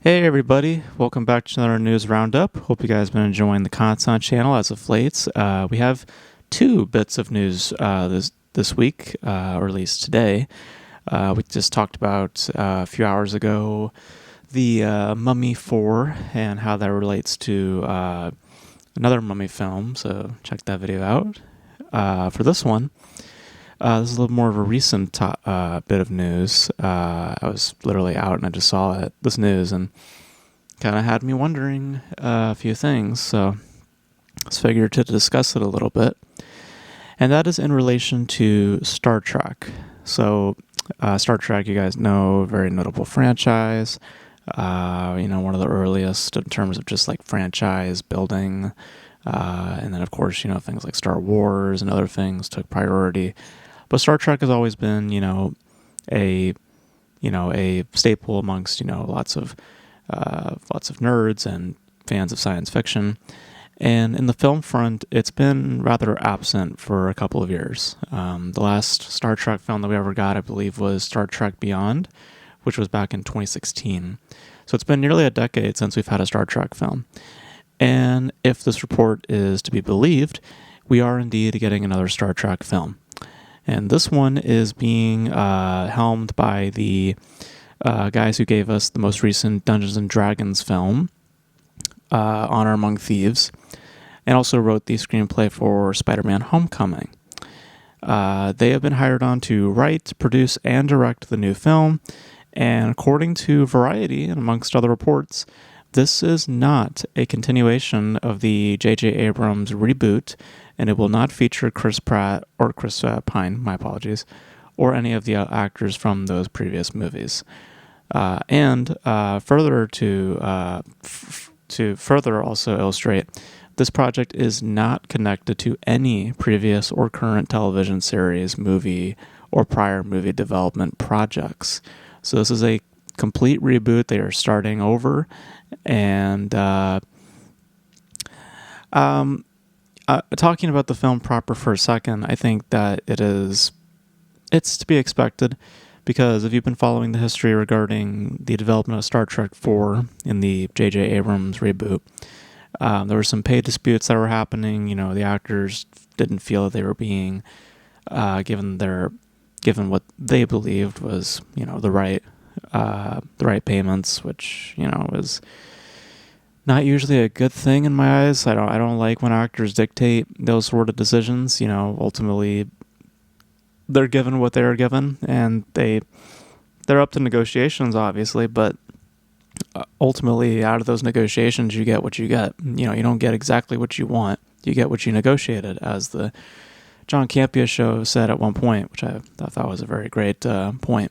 Hey everybody, welcome back to another news roundup. Hope you guys have been enjoying the content channel as of late. We have two bits of news this week, or at least today. We just talked about a few hours ago the Mummy 4 and how that relates to another Mummy film, so check that video out. For this one, this is a little more of a recent bit of news. I was literally out and I just saw this news, and kind of had me wondering a few things. So let's figure to discuss it a little bit. And that is in relation to Star Trek. So Star Trek, you guys know, very notable franchise. One of the earliest in terms of just like franchise building. And then, of course, things like Star Wars and other things took priority. But Star Trek has always been, a staple amongst, lots of nerds and fans of science fiction. And in the film front, it's been rather absent for a couple of years. The last Star Trek film that we ever got, I believe, was Star Trek Beyond, which was back in 2016. So it's been nearly a decade since we've had a Star Trek film. And if this report is to be believed, we are indeed getting another Star Trek film. And this one is being helmed by the guys who gave us the most recent Dungeons & Dragons film, Honor Among Thieves, and also wrote the screenplay for Spider-Man Homecoming. They have been hired on to write, produce, and direct the new film, and according to Variety, and amongst other reports, this is not a continuation of the J.J. Abrams reboot, and it will not feature Chris Pratt or Chris Pine, my apologies, or any of the actors from those previous movies. And further to further also illustrate, this project is not connected to any previous or current television series, movie, or prior movie development projects. So this is a complete reboot. They are starting over, and talking about the film proper for a second, I think that it's to be expected, because if you've been following the history regarding the development of Star Trek 4 in the J.J. Abrams reboot, there were some pay disputes that were happening. The actors didn't feel that they were being given what they believed was the right payments, which was not usually a good thing in my eyes. I don't like when actors dictate those sort of decisions. Ultimately they're given what they're given, and they're up to negotiations, obviously, but ultimately out of those negotiations you get what you get. You don't get exactly what you want. You get what you negotiated, as the John Campea show said at one point, which I thought was a very great point.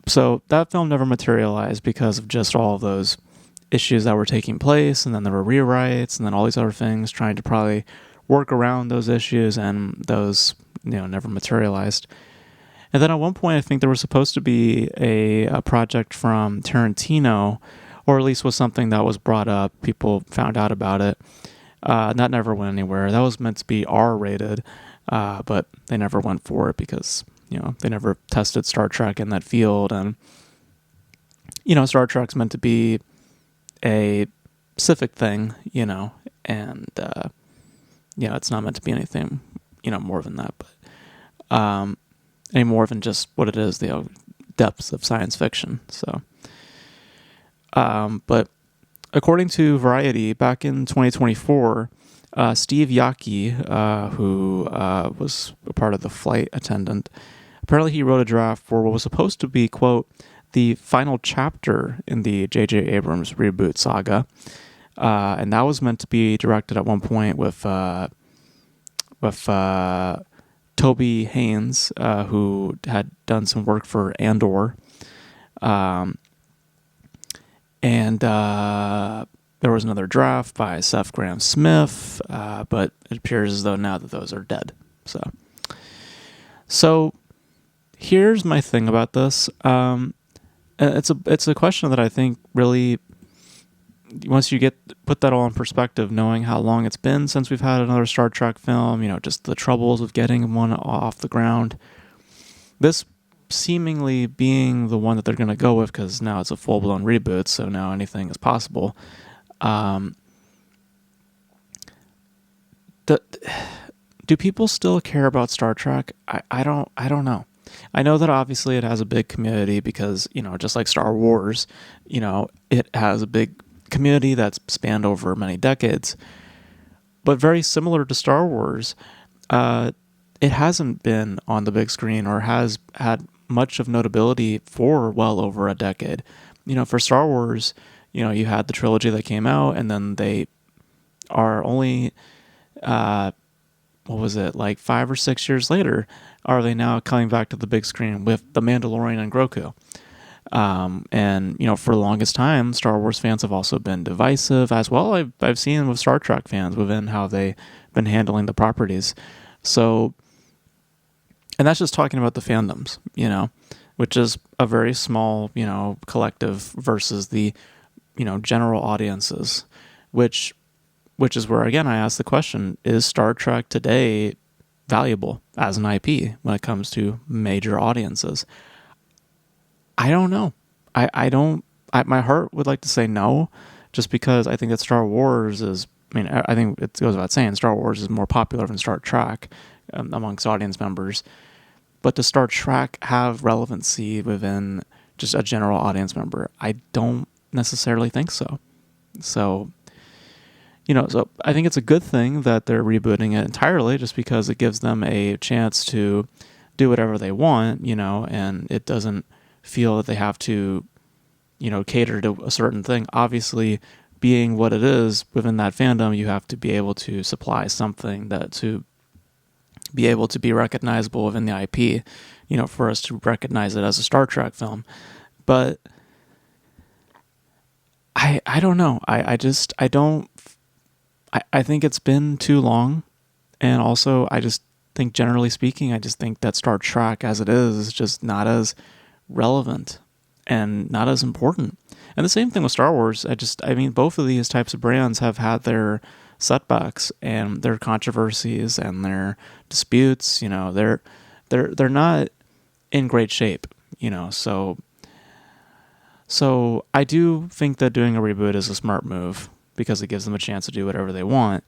So that film never materialized because of just all of those issues that were taking place, and then there were rewrites, and then all these other things trying to probably work around those issues, and those never materialized. And then at one point, I think there was supposed to be a project from Tarantino, or at least was something that was brought up. People found out about it. That never went anywhere. That was meant to be R-rated, but they never went for it because they never tested Star Trek in that field. And Star Trek's meant to be a specific thing, and it's not meant to be anything more than that, but any more than just what it is, the depths of science fiction. So but according to Variety, back in 2024, Steve Yockey, who was a part of the flight attendant, apparently he wrote a draft for what was supposed to be, quote, the final chapter in the J.J. Abrams reboot saga. And that was meant to be directed at one point with Toby Haynes, who had done some work for Andor. And there was another draft by Seth Grahame-Smith, but it appears as though now that those are dead. So here's my thing about this. It's a question that I think really, once you put that all in perspective, knowing how long it's been since we've had another Star Trek film, just the troubles of getting one off the ground, this seemingly being the one that they're going to go with because now it's a full-blown reboot, so now anything is possible. Do people still care about Star Trek? I don't know. I know that obviously it has a big community because, just like Star Wars, it has a big community that's spanned over many decades. But very similar to Star Wars, it hasn't been on the big screen or has had much of notability for well over a decade. For Star Wars, you had the trilogy that came out, and then they are only, what was it, like 5 or 6 years later, are they now coming back to the big screen with The Mandalorian and Grogu. And for the longest time, Star Wars fans have also been divisive as well. I've seen with Star Trek fans within how they've been handling the properties. So, and that's just talking about the fandoms, which is a very small, collective versus the, general audiences, which is where, again, I ask the question, is Star Trek today valuable as an IP when it comes to major audiences? I don't know. My heart would like to say no, just because I think that Star Wars is, I think it goes without saying, Star Wars is more popular than Star Trek amongst audience members. But does Star Trek have relevancy within just a general audience member? I don't necessarily think so. So I think it's a good thing that they're rebooting it entirely just because it gives them a chance to do whatever they want, and it doesn't feel that they have to, cater to a certain thing. Obviously, being what it is within that fandom, you have to be able to supply something that to be able to be recognizable within the IP, for us to recognize it as a Star Trek film. But I don't know. I think it's been too long. And also, I just think, generally speaking, I just think that Star Trek as it is just not as relevant and not as important. And the same thing with Star Wars. Both of these types of brands have had their setbacks and their controversies and their disputes. They're not in great shape. So I do think that doing a reboot is a smart move because it gives them a chance to do whatever they want.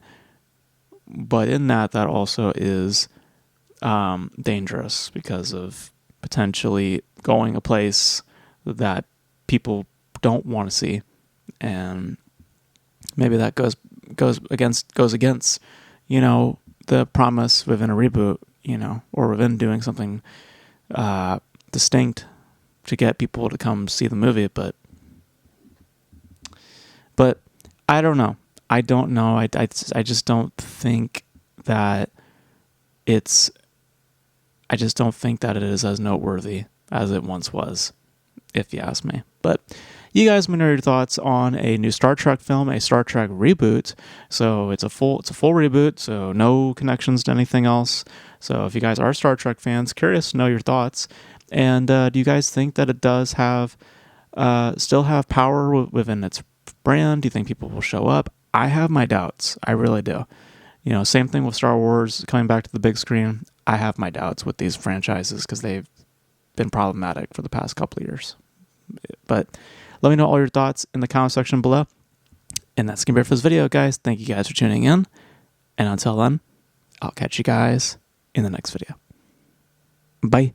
But in that also is dangerous because of potentially going a place that people don't want to see, and maybe that goes against the promise within a reboot, or within doing something distinct to get people to come see the movie. But I don't know. I just don't think that it's. I just don't think that it is as noteworthy as it once was, if you ask me. But you guys let me know your thoughts on a new Star Trek film, a Star Trek reboot. So it's a full reboot, so no connections to anything else. So if you guys are Star Trek fans, curious to know your thoughts. And do you guys think that it does have still have power within its brand? Do you think people will show up? I have my doubts. I really do. Same thing with Star Wars coming back to the big screen. I have my doubts with these franchises because they've been problematic for the past couple of years. But let me know all your thoughts in the comment section below. And that's going to be it for this video, guys. Thank you guys for tuning in. And until then, I'll catch you guys in the next video. Bye.